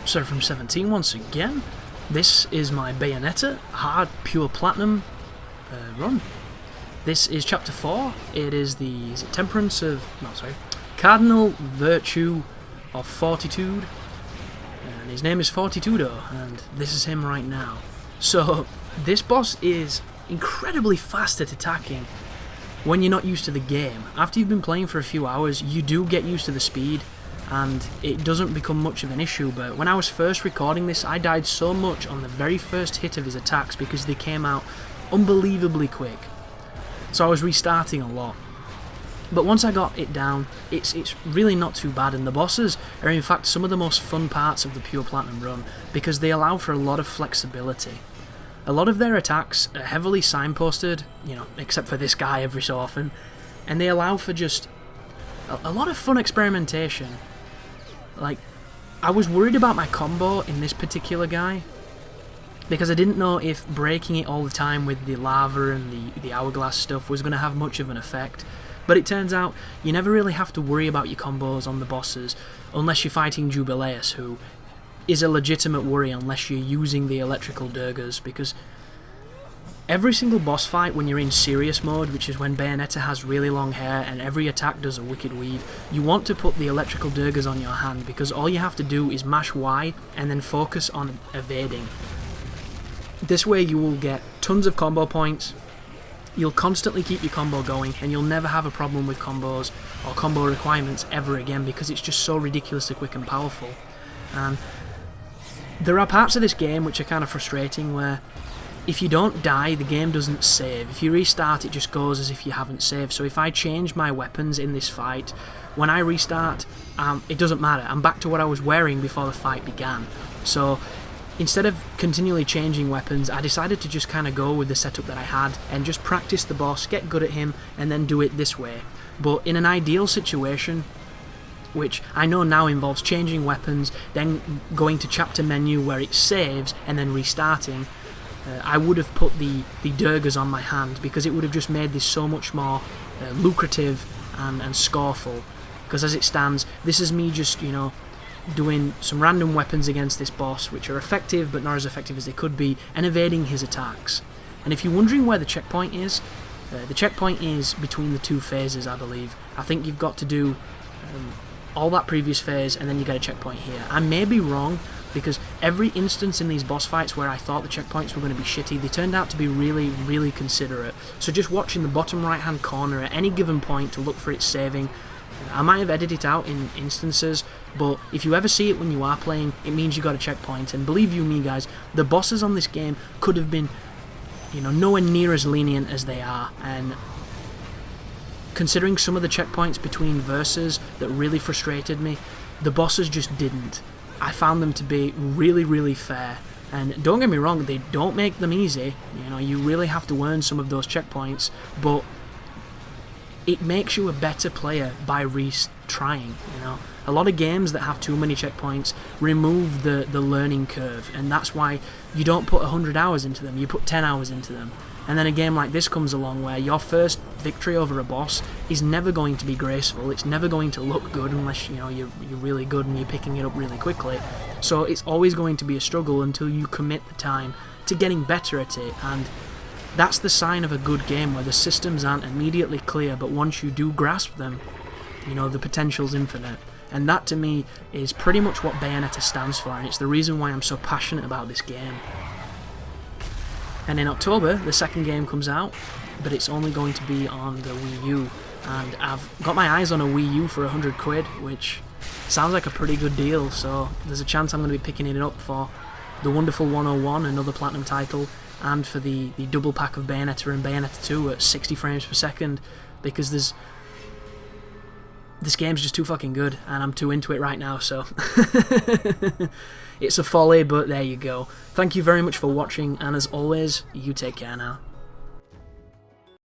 Sorry, from 17 once again. This is my Bayonetta hard pure platinum run. This is chapter 4. It is the temperance of Cardinal virtue of Fortitude, and his name is Fortitudo, and this is him right now. So this boss is incredibly fast at attacking when you're not used to the game. After you've been playing for a few hours, you do get used to the speed, and it doesn't become much of an issue. But when I was first recording this, I died so much on the very first hit of his attacks because they came out unbelievably quick. So I was restarting a lot. But once I got it down, it's really not too bad, and the bosses are in fact some of the most fun parts of the pure platinum run because they allow for a lot of flexibility. A lot of their attacks are heavily signposted, except for this guy every so often, and they allow for just a lot of fun experimentation. Like, I was worried about my combo in this particular guy because I didn't know if breaking it all the time with the lava and the hourglass stuff was going to have much of an effect. But it turns out you never really have to worry about your combos on the bosses unless you're fighting Jubileus, who is a legitimate worry unless you're using the electrical Durgas, because every single boss fight when you're in serious mode, which is when Bayonetta has really long hair and every attack does a wicked weave, you want to put the electrical Durgas on your hand because all you have to do is mash Y and then focus on evading. This way you will get tons of combo points, you'll constantly keep your combo going, and you'll never have a problem with combos or combo requirements ever again because it's just so ridiculously quick and powerful. And there are parts of this game which are kind of frustrating where if you don't die, the game doesn't save. If you restart, it just goes as if you haven't saved. So if I change my weapons in this fight, when I restart, it doesn't matter. I'm back to what I was wearing before the fight began. So instead of continually changing weapons, I decided to just kind of go with the setup that I had and just practice the boss, get good at him, and then do it this way. But in an ideal situation, which I know now involves changing weapons, then going to chapter menu where it saves, and then restarting, I would have put the Durgas on my hand because it would have just made this so much more lucrative and scoreful. Because as it stands, this is me just, doing some random weapons against this boss, which are effective but not as effective as they could be, and evading his attacks. And if you're wondering where the checkpoint is, the checkpoint is between the two phases, I believe. I think you've got to do all that previous phase and then you get a checkpoint here. I may be wrong because every instance in these boss fights where I thought the checkpoints were going to be shitty, they turned out to be really, really considerate. So just watching the bottom right hand corner at any given point to look for it saving. I might have edited it out in instances, but if you ever see it when you are playing, it means you got a checkpoint. And believe you me guys, the bosses on this game could have been, nowhere near as lenient as they are. And considering some of the checkpoints between verses that really frustrated me, the bosses just didn't. I found them to be really, really fair. And don't get me wrong, they don't make them easy. You really have to earn some of those checkpoints, but it makes you a better player by retrying. A lot of games that have too many checkpoints remove the learning curve, and that's why you don't put 100 hours into them, you put 10 hours into them. And then a game like this comes along where your first victory over a boss is never going to be graceful, it's never going to look good unless you're really good and you're picking it up really quickly. So it's always going to be a struggle until you commit the time to getting better at it, and that's the sign of a good game where the systems aren't immediately clear, but once you do grasp them, the potential's infinite. And that to me is pretty much what Bayonetta stands for, and it's the reason why I'm so passionate about this game. And in October, the second game comes out, but it's only going to be on the Wii U. And I've got my eyes on a Wii U for 100 quid, which sounds like a pretty good deal, so there's a chance I'm going to be picking it up for the wonderful 101, another Platinum title, and for the double pack of Bayonetta and Bayonetta 2 at 60 frames per second, because this game's just too fucking good, and I'm too into it right now, so it's a folly, but there you go. Thank you very much for watching, and as always, you take care now.